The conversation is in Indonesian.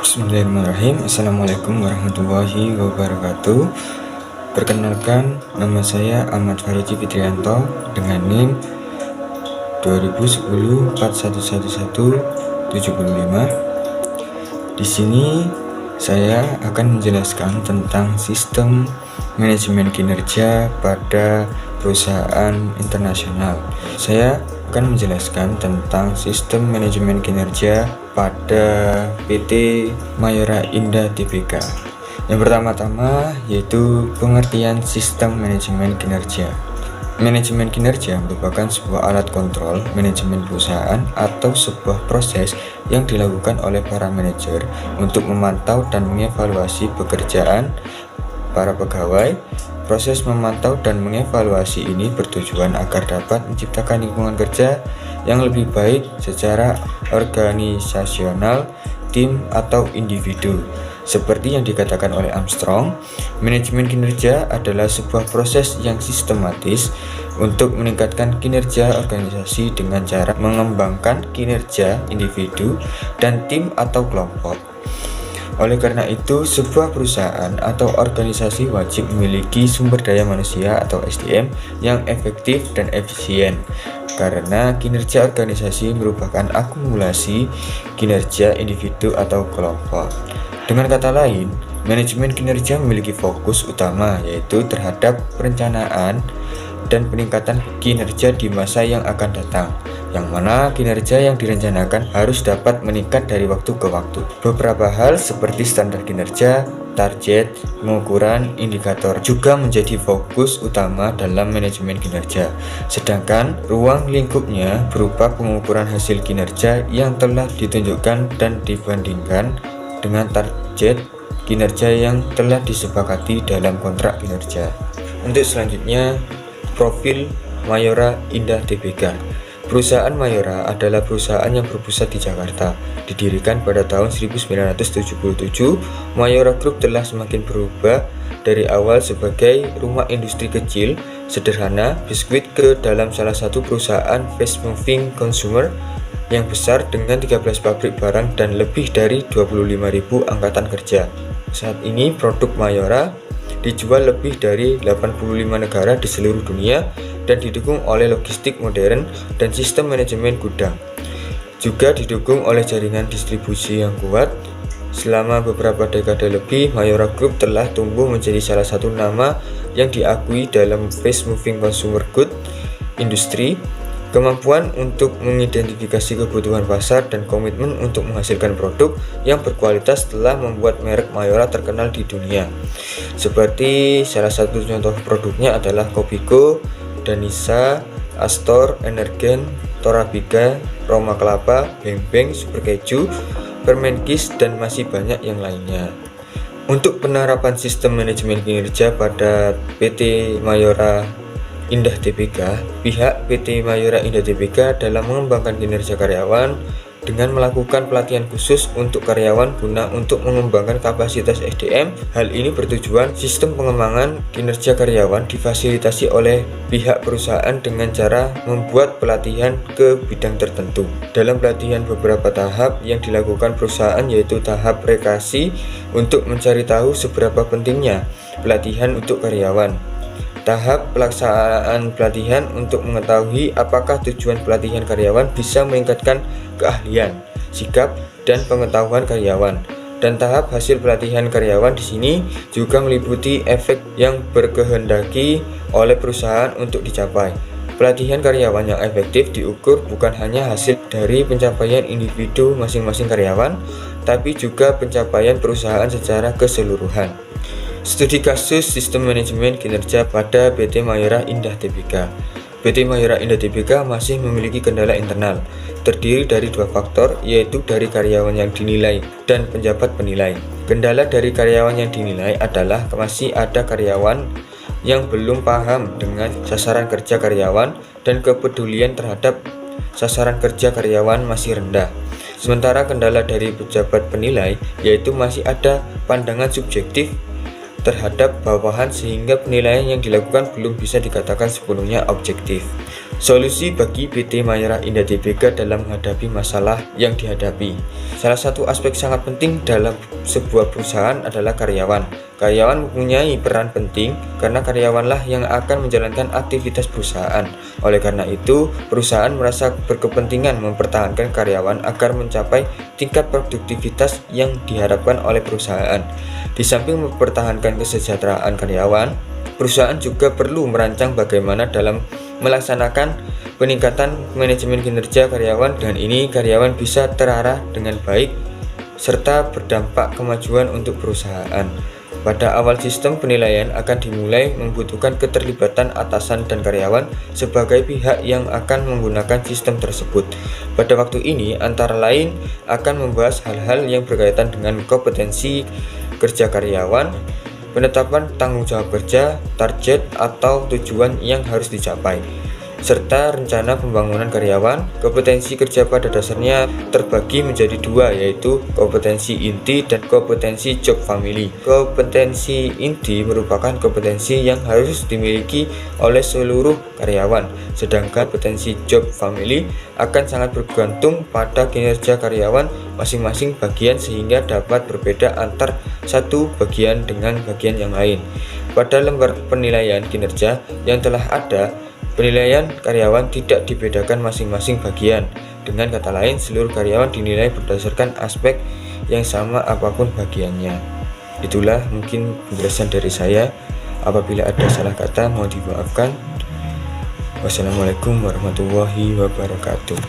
Bismillahirrahmanirrahim. Assalamualaikum warahmatullahi wabarakatuh. Perkenalkan, nama saya Ahmad Faruji Fitrianto dengan NIM 2010411175. Di sini saya akan menjelaskan tentang sistem manajemen kinerja pada perusahaan internasional. Saya akan menjelaskan tentang sistem manajemen kinerja pada PT Mayora Indah Tbk. Yang pertama-tama yaitu pengertian sistem manajemen kinerja. Manajemen kinerja merupakan sebuah alat kontrol manajemen perusahaan atau sebuah proses yang dilakukan oleh para manajer untuk memantau dan mengevaluasi pekerjaan para pegawai. Proses memantau dan mengevaluasi ini bertujuan agar dapat menciptakan lingkungan kerja yang lebih baik secara organisasional, tim, atau individu. Seperti yang dikatakan oleh Armstrong, manajemen kinerja adalah sebuah proses yang sistematis untuk meningkatkan kinerja organisasi dengan cara mengembangkan kinerja individu dan tim atau kelompok. Oleh karena itu, sebuah perusahaan atau organisasi wajib memiliki sumber daya manusia atau SDM yang efektif dan efisien, karena kinerja organisasi merupakan akumulasi kinerja individu atau kelompok. Dengan kata lain, manajemen kinerja memiliki fokus utama yaitu terhadap perencanaan dan peningkatan kinerja di masa yang akan datang, yang mana kinerja yang direncanakan harus dapat meningkat dari waktu ke waktu. Beberapa hal seperti standar kinerja, target, pengukuran, indikator juga menjadi fokus utama dalam manajemen kinerja. Sedangkan ruang lingkupnya berupa pengukuran hasil kinerja yang telah ditunjukkan dan dibandingkan dengan target kinerja yang telah disepakati dalam kontrak kinerja. Untuk selanjutnya, profil Mayora Indah Tbk. Perusahaan Mayora adalah perusahaan yang berpusat di Jakarta. Didirikan pada tahun 1977, Mayora Group telah semakin berubah dari awal sebagai rumah industri kecil, sederhana, biskuit ke dalam salah satu perusahaan fast moving consumer yang besar dengan 13 pabrik barang dan lebih dari 25.000 angkatan kerja. Saat ini produk Mayora dijual lebih dari 85 negara di seluruh dunia dan didukung oleh logistik modern dan sistem manajemen gudang. Juga didukung oleh jaringan distribusi yang kuat. Selama beberapa dekade lebih, Mayora Group telah tumbuh menjadi salah satu nama yang diakui dalam fast moving consumer good industry. Kemampuan untuk mengidentifikasi kebutuhan pasar dan komitmen untuk menghasilkan produk yang berkualitas telah membuat merek Mayora terkenal di dunia. Seperti salah satu contoh produknya adalah Kopiko, Danisa, Astor, Energen, Torabika, Roma Kelapa, Beng Beng, Super Keju, Permenkis, dan masih banyak yang lainnya. Untuk penerapan sistem manajemen kinerja pada PT Mayora Indah Tbk, pihak PT Mayora Indah Tbk dalam mengembangkan kinerja karyawan dengan melakukan pelatihan khusus untuk karyawan guna untuk mengembangkan kapasitas SDM. Hal ini bertujuan sistem pengembangan kinerja karyawan difasilitasi oleh pihak perusahaan dengan cara membuat pelatihan ke bidang tertentu. Dalam pelatihan beberapa tahap yang dilakukan perusahaan yaitu tahap rekreasi untuk mencari tahu seberapa pentingnya pelatihan untuk karyawan. Tahap pelaksanaan pelatihan untuk mengetahui apakah tujuan pelatihan karyawan bisa meningkatkan keahlian, sikap, dan pengetahuan karyawan. Dan tahap hasil pelatihan karyawan di sini juga meliputi efek yang berkehendaki oleh perusahaan untuk dicapai. Pelatihan karyawan yang efektif diukur bukan hanya hasil dari pencapaian individu masing-masing karyawan, tapi juga pencapaian perusahaan secara keseluruhan. Studi kasus sistem manajemen kinerja pada PT Mayora Indah Tbk. PT Mayora Indah Tbk masih memiliki kendala internal, terdiri dari dua faktor, yaitu dari karyawan yang dinilai dan penjabat penilai. Kendala dari karyawan yang dinilai adalah masih ada karyawan yang belum paham dengan sasaran kerja karyawan dan kepedulian terhadap sasaran kerja karyawan masih rendah. Sementara kendala dari pejabat penilai yaitu masih ada pandangan subjektif terhadap bawahan sehingga penilaian yang dilakukan belum bisa dikatakan sepenuhnya objektif. Solusi bagi PT Mayora Indah Tbk dalam menghadapi masalah yang dihadapi. Salah satu aspek sangat penting dalam sebuah perusahaan adalah karyawan. Karyawan mempunyai peran penting karena karyawanlah yang akan menjalankan aktivitas perusahaan. Oleh karena itu, perusahaan merasa berkepentingan mempertahankan karyawan agar mencapai tingkat produktivitas yang diharapkan oleh perusahaan. Di samping mempertahankan kesejahteraan karyawan, perusahaan juga perlu merancang bagaimana dalam melaksanakan peningkatan manajemen kinerja karyawan, dan ini karyawan bisa terarah dengan baik serta berdampak kemajuan untuk perusahaan. Pada awal sistem penilaian akan dimulai membutuhkan keterlibatan atasan dan karyawan sebagai pihak yang akan menggunakan sistem tersebut. Pada waktu ini antara lain akan membahas hal-hal yang berkaitan dengan kompetensi kerja karyawan, penetapan tanggung jawab kerja, target atau tujuan yang harus dicapai, serta rencana pembangunan karyawan. Kompetensi kerja pada dasarnya terbagi menjadi dua, yaitu kompetensi inti dan kompetensi job family. Kompetensi inti merupakan kompetensi yang harus dimiliki oleh seluruh karyawan, sedangkan kompetensi job family akan sangat bergantung pada kinerja karyawan masing-masing bagian sehingga dapat berbeda antar satu bagian dengan bagian yang lain. Pada lembar penilaian kinerja yang telah ada, penilaian karyawan tidak dibedakan masing-masing bagian. Dengan kata lain, seluruh karyawan dinilai berdasarkan aspek yang sama apapun bagiannya. Itulah mungkin penjelasan dari saya. Apabila ada salah kata mohon dimaafkan. Wassalamualaikum warahmatullahi wabarakatuh.